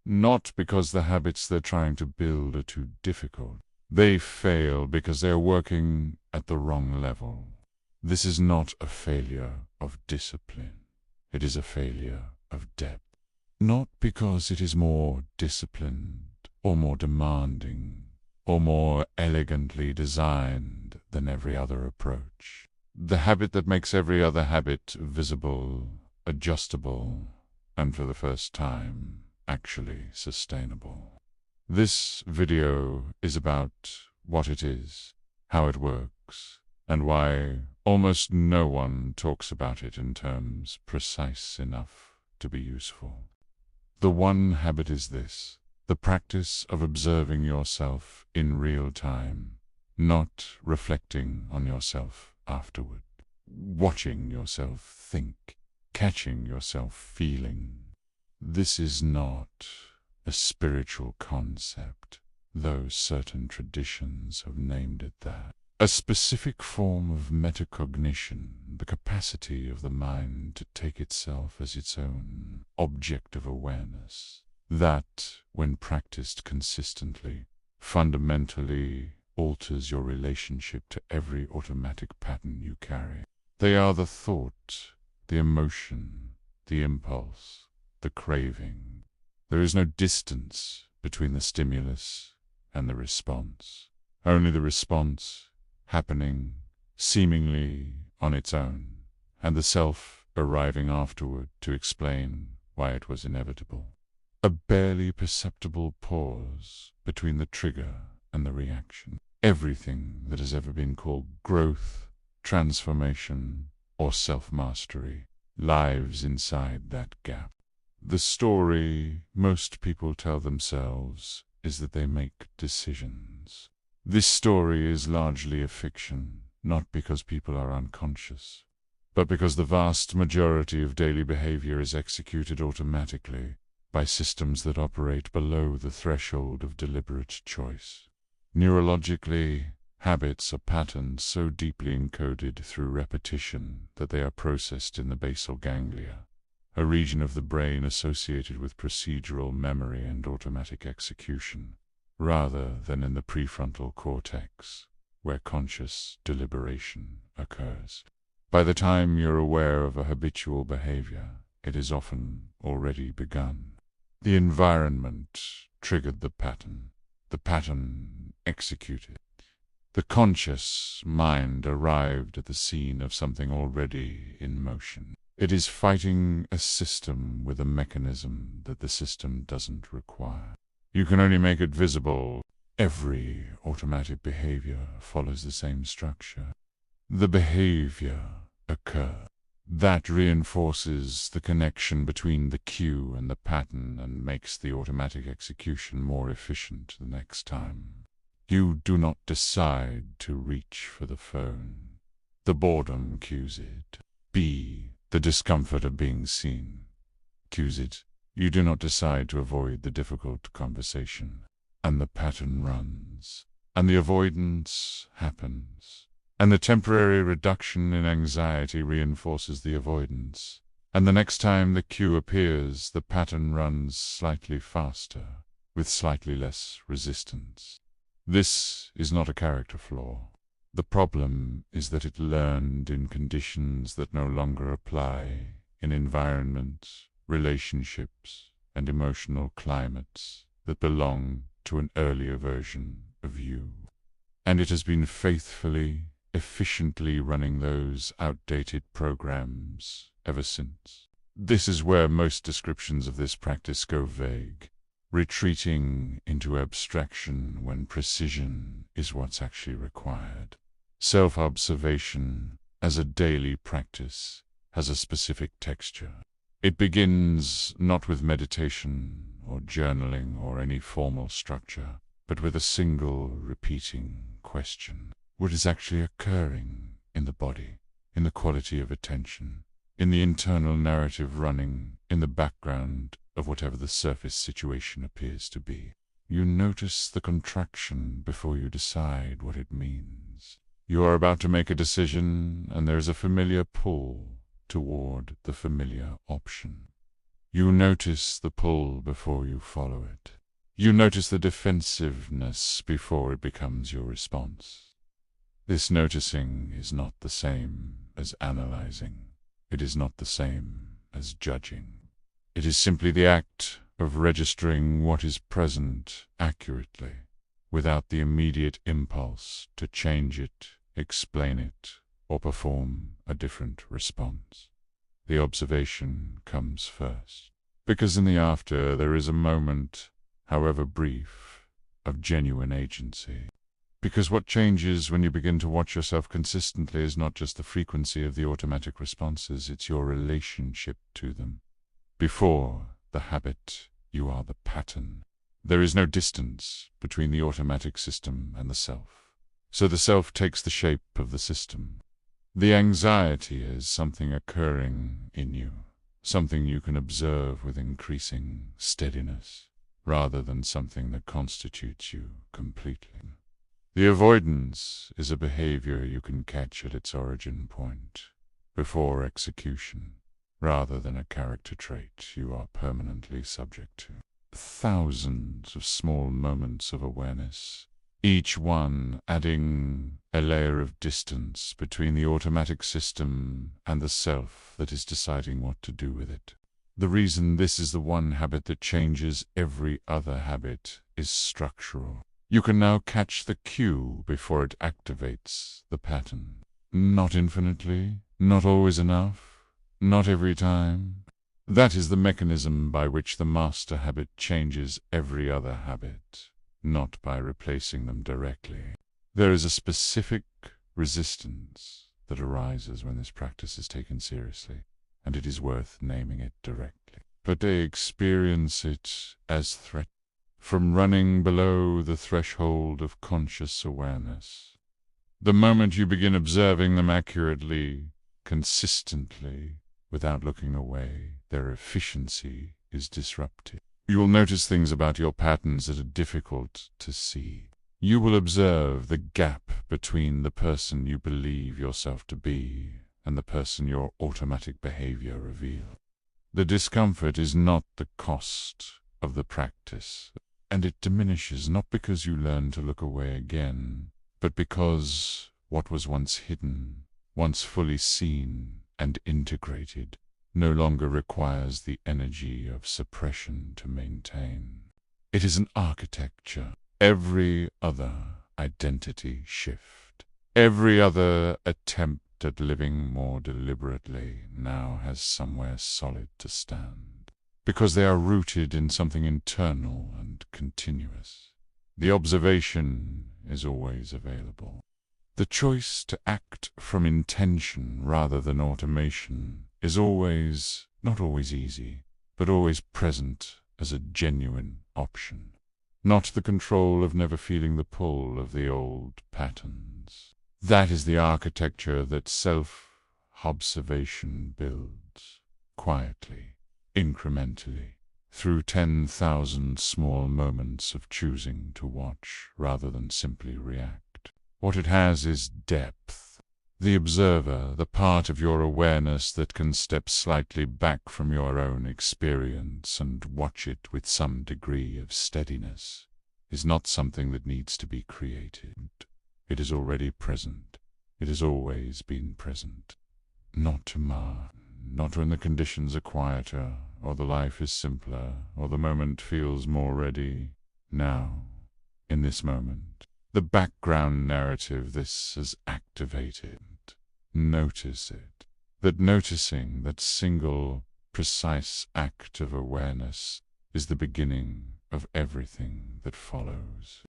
not because the habits they're trying to build are too difficult. They fail because they're working at the wrong level. This is not a failure of discipline. It is a failure of depth. Not because it is more disciplined, or more demanding, or more elegantly designed than every other approach. The habit that makes every other habit visible, adjustable, and for the first time, actually sustainable. This video is about what it is, how it works, and why almost no one talks about it in terms precise enough to be useful. The one habit is this: the practice of observing yourself in real time, not reflecting on yourself afterward, watching yourself think, catching yourself feeling. This is not a spiritual concept, though certain traditions have named it that. A specific form of metacognition, the capacity of the mind to take itself as its own object of awareness, that, when practiced consistently, fundamentally alters your relationship to every automatic pattern you carry. They are the thought, the emotion, the impulse, the craving. There is no distance between the stimulus and the response. Only the response, happening seemingly on its own, and the self arriving afterward to explain why it was inevitable. A barely perceptible pause between the trigger and the reaction. Everything that has ever been called growth, transformation, or self-mastery lives inside that gap. The story most people tell themselves is that they make decisions. This story is largely a fiction, not because people are unconscious, but because the vast majority of daily behavior is executed automatically by systems that operate below the threshold of deliberate choice. Neurologically, habits are patterns so deeply encoded through repetition that they are processed in the basal ganglia, a region of the brain associated with procedural memory and automatic execution, rather than in the prefrontal cortex, where conscious deliberation occurs. By the time you're aware of a habitual behavior, it is often already begun. The environment triggered the pattern executed. The conscious mind arrived at the scene of something already in motion. It is fighting a system with a mechanism that the system doesn't require. You can only make it visible. Every automatic behavior follows the same structure. The behavior occurs. That reinforces the connection between the cue and the pattern and makes the automatic execution more efficient the next time. You do not decide to reach for the phone. The boredom cues it. The discomfort of being seen cues it. You do not decide to avoid the difficult conversation. And the pattern runs. And the avoidance happens. And the temporary reduction in anxiety reinforces the avoidance. And the next time the cue appears, the pattern runs slightly faster, with slightly less resistance. This is not a character flaw. The problem is that it learned in conditions that no longer apply, in environments, relationships, and emotional climates that belong to an earlier version of you. And it has been faithfully, efficiently running those outdated programs ever since. This is where most descriptions of this practice go vague, retreating into abstraction when precision is what's actually required. Self-observation, as a daily practice, has a specific texture. It begins not with meditation or journaling or any formal structure, but with a single repeating question. What is actually occurring in the body, in the quality of attention, in the internal narrative running in the background of whatever the surface situation appears to be? You notice the contraction before you decide what it means. You are about to make a decision, and there is a familiar pull toward the familiar option. You notice the pull before you follow it. You notice the defensiveness before it becomes your response. This noticing is not the same as analyzing. It is not the same as judging. It is simply the act of registering what is present accurately, without the immediate impulse to change it, explain it, or perform a different response. The observation comes first, because in the after there is a moment, however brief, of genuine agency. Because what changes when you begin to watch yourself consistently is not just the frequency of the automatic responses, it's your relationship to them. Before the habit, you are the pattern. There is no distance between the automatic system and the self. So the self takes the shape of the system. The anxiety is something occurring in you, something you can observe with increasing steadiness, rather than something that constitutes you completely. The avoidance is a behavior you can catch at its origin point, before execution, rather than a character trait you are permanently subject to. Thousands of small moments of awareness, each one adding a layer of distance between the automatic system and the self that is deciding what to do with it. The reason this is the one habit that changes every other habit is structural. You can now catch the cue before it activates the pattern. Not infinitely, not always enough, not every time. That is the mechanism by which the master habit changes every other habit, not by replacing them directly. There is a specific resistance that arises when this practice is taken seriously, and it is worth naming it directly. But they experience it as threat, from running below the threshold of conscious awareness. The moment you begin observing them accurately, consistently, without looking away, their efficiency is disrupted. You will notice things about your patterns that are difficult to see. You will observe the gap between the person you believe yourself to be and the person your automatic behavior reveals. The discomfort is not the cost of the practice, and it diminishes not because you learn to look away again, but because what was once hidden, once fully seen and integrated, no longer requires the energy of suppression to maintain. It is an architecture. Every other identity shift, every other attempt at living more deliberately now has somewhere solid to stand, because they are rooted in something internal and continuous. The observation is always available. The choice to act from intention rather than automation is always, not always easy, but always present as a genuine option. Not the control of never feeling the pull of the old patterns. That is the architecture that self-observation builds, quietly, incrementally, through 10,000 small moments of choosing to watch rather than simply react. What it has is depth. The observer, the part of your awareness that can step slightly back from your own experience and watch it with some degree of steadiness, is not something that needs to be created. It is already present. It has always been present. Not to mar, not when the conditions are quieter, or the life is simpler, or the moment feels more ready. Now, in this moment, the background narrative this has activated. Notice it. That noticing, that single, precise act of awareness is the beginning of everything that follows.